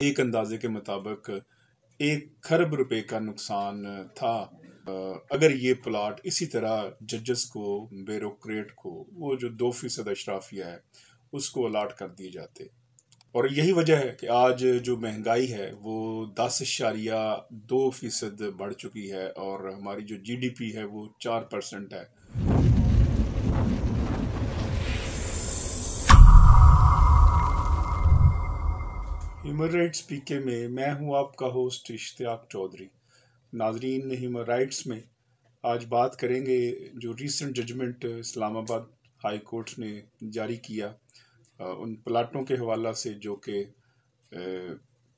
एक अंदाजे के मुताबिक 1 खरब रुपए का नुकसान था। अगर ये प्लाट इसी तरह जजेस को, ब्यूरोक्रेट को, वो जो 2% अशराफिया है उसको अलाट कर दिए जाते। और यही वजह है कि आज जो महंगाई है वो 10.2% बढ़ चुकी है और हमारी जो जीडीपी है वो 4% है। ह्यूमन राइट्स पीके में मैं हूं आपका होस्ट इश्तियाक चौधरी। नाजरीन, ह्यूमन राइट्स में आज बात करेंगे जो recent judgement Islamabad high court ने जारी किया उन प्लाटों के हवाला से जो कि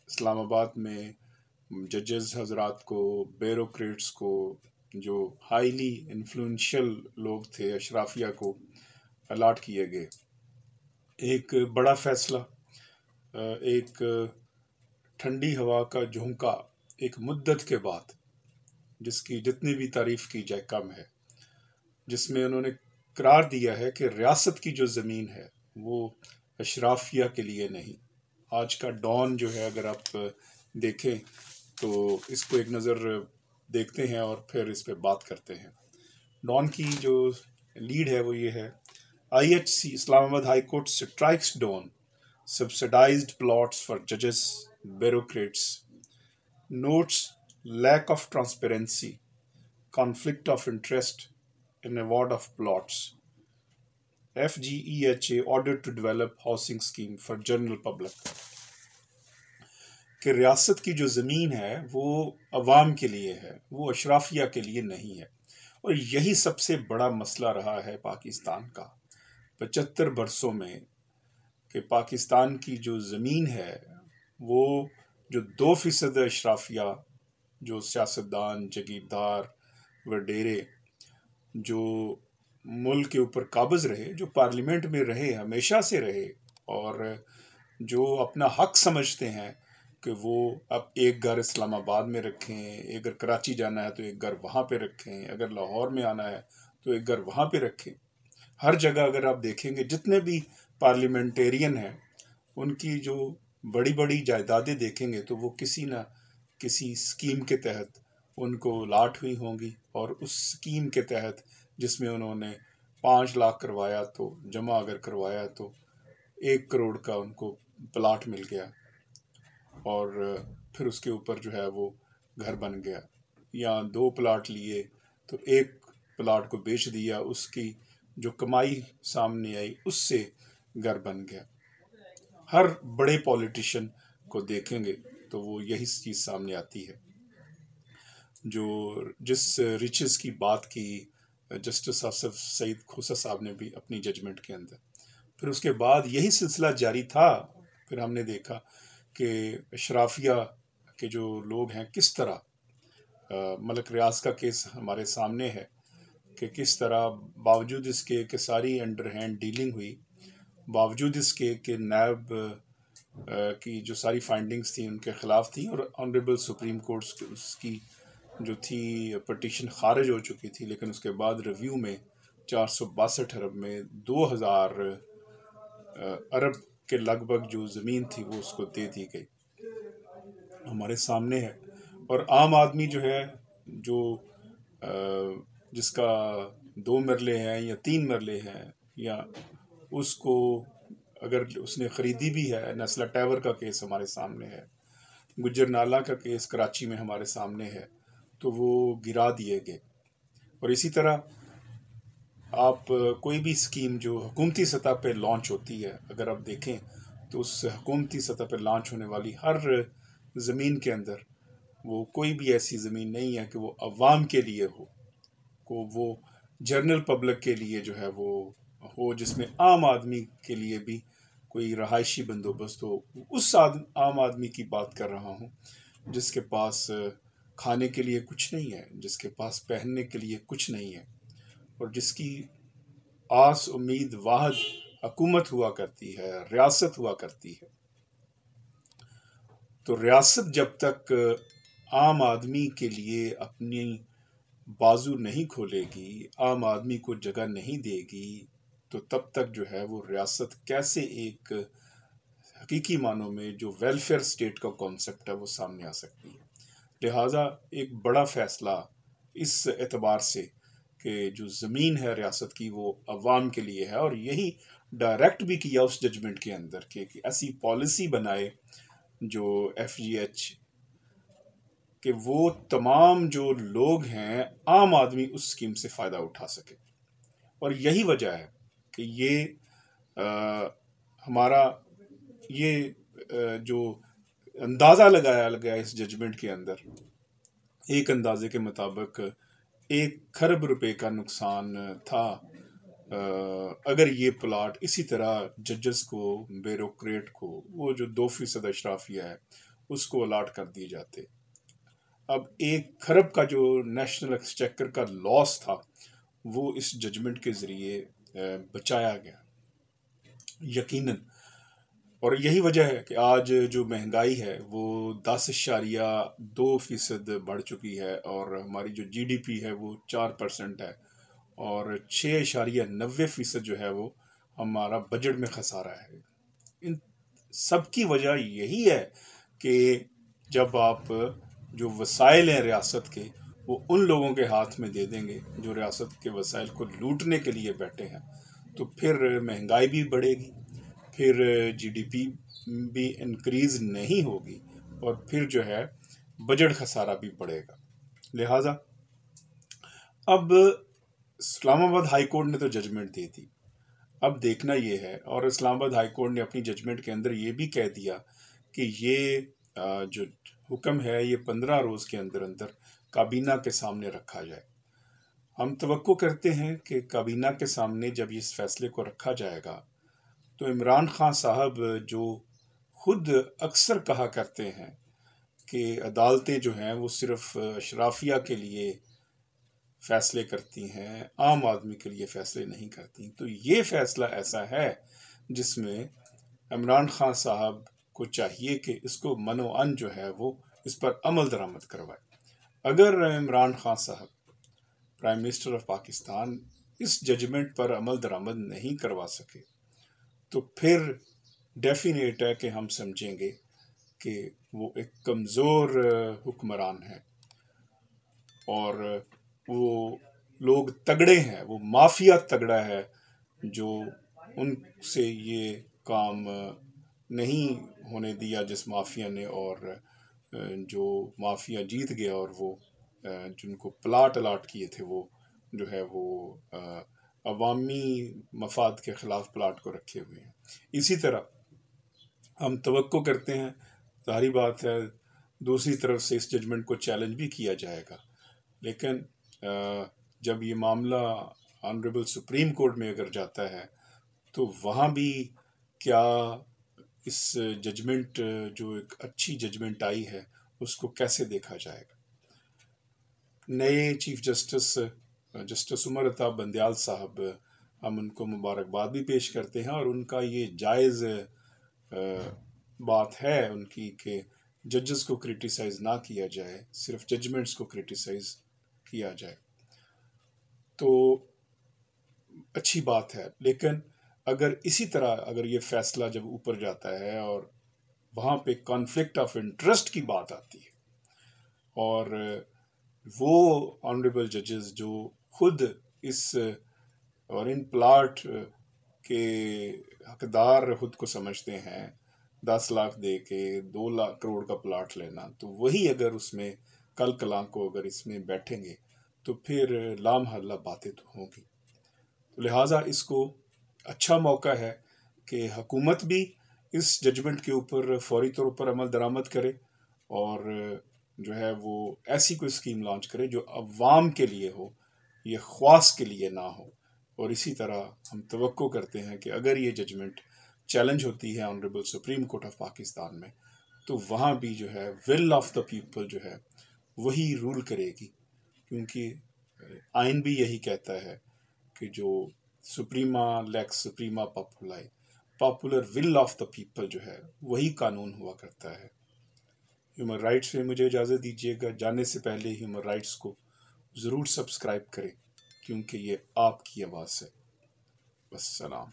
इस्लामाबाद में जजेस हजरात को, ब्यूरोक्रेट्स को, जो हाईली इन्फ्लुएंशियल लोग थे अशराफिया को अलाट किए गए। एक बड़ा फैसला, एक ठंडी हवा का झोंका एक मुद्दत के बाद, जिसकी जितनी भी तारीफ की जाए कम है, जिसमें उन्होंने करार दिया है कि रियासत की जो ज़मीन है वो अशराफिया के लिए नहीं। आज का डॉन जो है, अगर आप देखें तो इसको एक नज़र देखते हैं और फिर इस पर बात करते हैं। डॉन की जो लीड है वो ये है: IHC Islamabad high court strikes down subsidized plots for judges, bureaucrats, notes lack of transparency, conflict of interest in award of plots. FGEHA ordered to develop housing scheme for general public. कि रियासत की जो ज़मीन है वो अवाम के लिए है, वो अशराफिया के लिए नहीं है। और यही सबसे बड़ा मसला रहा है पाकिस्तान का 75 बरसों में, कि पाकिस्तान की जो ज़मीन है वो जो 2% अशराफिया, जो सियासतदान, जगीरदार, वडेरे, जो मुल्क के ऊपर काबिज रहे, जो पार्लियामेंट में रहे, हमेशा से रहे, और जो अपना हक समझते हैं कि वो अब एक घर इस्लामाबाद में रखें, अगर कराची जाना है तो एक घर वहाँ पे रखें, अगर लाहौर में आना है तो एक घर वहाँ पे रखें। हर जगह अगर आप देखेंगे जितने भी पार्लियामेंटेरियन हैं उनकी जो बड़ी बड़ी जायदादें देखेंगे तो वो किसी न किसी स्कीम के तहत उनको लाट हुई होंगी। और उस स्कीम के तहत जिसमें उन्होंने 5 लाख करवाया तो जमा अगर करवाया तो 1 करोड़ का उनको प्लाट मिल गया और फिर उसके ऊपर जो है वो घर बन गया। या 2 प्लाट लिए तो 1 प्लाट को बेच दिया, उसकी जो कमाई सामने आई उससे घर बन गया। हर बड़े पॉलिटिशियन को देखेंगे तो वो यही चीज़ सामने आती है। जो जिस रिचेस की बात की जस्टिस आसफ सईद खोसा साहब ने भी अपनी जजमेंट के अंदर, फिर उसके बाद यही सिलसिला जारी था। फिर हमने देखा कि अशराफिया के जो लोग हैं किस तरह, मलक रियाज का केस हमारे सामने है कि किस तरह बावजूद इसके कि सारी अंडर हैंड डीलिंग हुई, बावजूद इसके कि नायब की जो सारी फाइंडिंग्स थी उनके ख़िलाफ़ थी और ऑनरेबल सुप्रीम कोर्ट उसकी जो थी पटिशन खारिज हो चुकी थी, लेकिन उसके बाद रिव्यू में 462 अरब में 2000 अरब के लगभग जो ज़मीन थी वो उसको दे दी गई। हमारे सामने है। और आम आदमी जो है, जो जिसका 2 मरले हैं या 3 मरले हैं, या उसको अगर उसने ख़रीदी भी है, नस्ला टावर का केस हमारे सामने है, गुजरनाला का केस कराची में हमारे सामने है, तो वो गिरा दिए गए। और इसी तरह आप कोई भी स्कीम जो हुकूमती सतह पे लॉन्च होती है, अगर आप देखें तो उस हुकूमती सतह पे लॉन्च होने वाली हर ज़मीन के अंदर वो कोई भी ऐसी ज़मीन नहीं है कि वो अवाम के लिए को वो जनरल पब्लिक के लिए जो है वो हो, जिसमें आम आदमी के लिए भी कोई रहायशी बंदोबस्त हो। उस आम आदमी की बात कर रहा हूँ जिसके पास खाने के लिए कुछ नहीं है, जिसके पास पहनने के लिए कुछ नहीं है, और जिसकी आस उम्मीद वाहद हुकूमत हुआ करती है, रियासत हुआ करती है। तो रियासत जब तक आम आदमी के लिए अपनी बाजू नहीं खोलेगी, आम आदमी को जगह नहीं देगी, तो तब तक जो है वो रियासत कैसे एक हकीकी मानों में जो वेलफेयर स्टेट का कॉन्सेप्ट है वो सामने आ सकती है। लिहाजा एक बड़ा फैसला इस एतबार से कि जो ज़मीन है रियासत की वो अवाम के लिए है, और यही डायरेक्ट भी किया उस जजमेंट के अंदर कि ऐसी पॉलिसी बनाए जो FGH कि वो तमाम जो लोग हैं आम आदमी उस स्कीम से फ़ायदा उठा सके। और यही वजह है कि ये हमारा ये जो अंदाज़ा लगाया गया इस जजमेंट के अंदर, एक अंदाजे के मुताबिक 1 खरब रुपए का नुकसान था अगर ये प्लाट इसी तरह जजेस को, ब्यूरोक्रेट को, वो जो 2% अशराफिया है उसको अलाट कर दिए जाते। अब 1 खरब का जो नेशनल एक्सचेकर का लॉस था वो इस जजमेंट के ज़रिए बचाया गया यकीनन। और यही वजह है कि आज जो महंगाई है वो 10.2% बढ़ चुकी है, और हमारी जो GDP है वो 4% है, और 6.90% जो है वो हमारा बजट में खसारा है। इन सब की वजह यही है कि जब आप जो वसाइल हैं रियासत के वो उन लोगों के हाथ में दे देंगे जो रियासत के वसाइल को लूटने के लिए बैठे हैं, तो फिर महंगाई भी बढ़ेगी, फिर GDP भी इंक्रीज नहीं होगी, और फिर जो है बजट खसारा भी बढ़ेगा। लिहाजा अब इस्लामाबाद हाई कोर्ट ने तो जजमेंट दी थी, अब देखना ये है, और इस्लामाबाद हाई कोर्ट ने अपनी जजमेंट के अंदर ये भी कह दिया कि ये जो हुक्म है ये 15 रोज़ के अंदर अंदर काबीना के सामने रखा जाए। हम तवक्को करते हैं कि काबीना के सामने जब इस फैसले को रखा जाएगा तो इमरान खान साहब जो खुद अक्सर कहा करते हैं कि अदालतें जो हैं वो सिर्फ अशराफिया के लिए फ़ैसले करती हैं, आम आदमी के लिए फ़ैसले नहीं करती, तो ये फ़ैसला ऐसा है जिसमें इमरान खान साहब को चाहिए कि इसको मनोअन जो है वो इस पर अमल दरामद करवाए। अगर इमरान खान साहब प्राइम मिनिस्टर ऑफ पाकिस्तान इस जजमेंट पर अमल दरामद नहीं करवा सके तो फिर डेफिनेट है कि हम समझेंगे कि वो एक कमज़ोर हुक्मरान है, और वो लोग तगड़े हैं, वो माफिया तगड़ा है जो उनसे ये काम नहीं होने दिया जिस माफिया ने, और जो माफिया जीत गया और वो जिनको प्लाट अलाट किए थे वो जो है वो अवामी मफाद के ख़िलाफ़ प्लाट को रखे हुए हैं। इसी तरह हम तवक्को करते हैं, ज़ाहिर बात है दूसरी तरफ से इस जजमेंट को चैलेंज भी किया जाएगा, लेकिन जब ये मामला ऑनरेबल सुप्रीम कोर्ट में अगर जाता है तो वहाँ भी क्या इस जजमेंट जो एक अच्छी जजमेंट आई है उसको कैसे देखा जाएगा। नए चीफ जस्टिस उमर अता बंदयाल साहब, हम उनको मुबारकबाद भी पेश करते हैं, और उनका ये जायज़ बात है उनकी कि जजेस को क्रिटिसाइज़ ना किया जाए, सिर्फ जजमेंट्स को क्रिटिसाइज़ किया जाए, तो अच्छी बात है। लेकिन अगर इसी तरह अगर ये फैसला जब ऊपर जाता है और वहाँ पे कॉन्फ्लिक्ट ऑफ इंटरेस्ट की बात आती है, और वो ऑनरेबल जजेस जो खुद इस और इन प्लाट के हकदार खुद को समझते हैं, 10 लाख दे के 2 लाख करोड़ का प्लाट लेना, तो वही अगर उसमें कल कलां को अगर इसमें बैठेंगे तो फिर लामहल्ला बातें तो होंगी। तो लिहाजा इसको अच्छा मौका है कि हुकूमत भी इस जजमेंट के ऊपर फौरी तौर पर अमल दरामद करे, और जो है वो ऐसी कोई स्कीम लॉन्च करे जो अवाम के लिए हो, ये ख्वास के लिए ना हो। और इसी तरह हम तवक्को करते हैं कि अगर ये जजमेंट चैलेंज होती है honourable supreme court of Pakistan में, तो वहाँ भी जो है विल ऑफ द पीपल जो है वही रूल करेगी, क्योंकि आइन भी यही कहता है कि जो सुप्रीमा लेक्स सुप्रीमा पॉपुलाई, popular will of the people जो है वही कानून हुआ करता है। ह्यूमन राइट्स में मुझे इजाज़त दीजिएगा। जाने से पहले ह्यूमन राइट्स को ज़रूर सब्सक्राइब करें, क्योंकि ये आपकी आवाज़ है। वस्सलाम।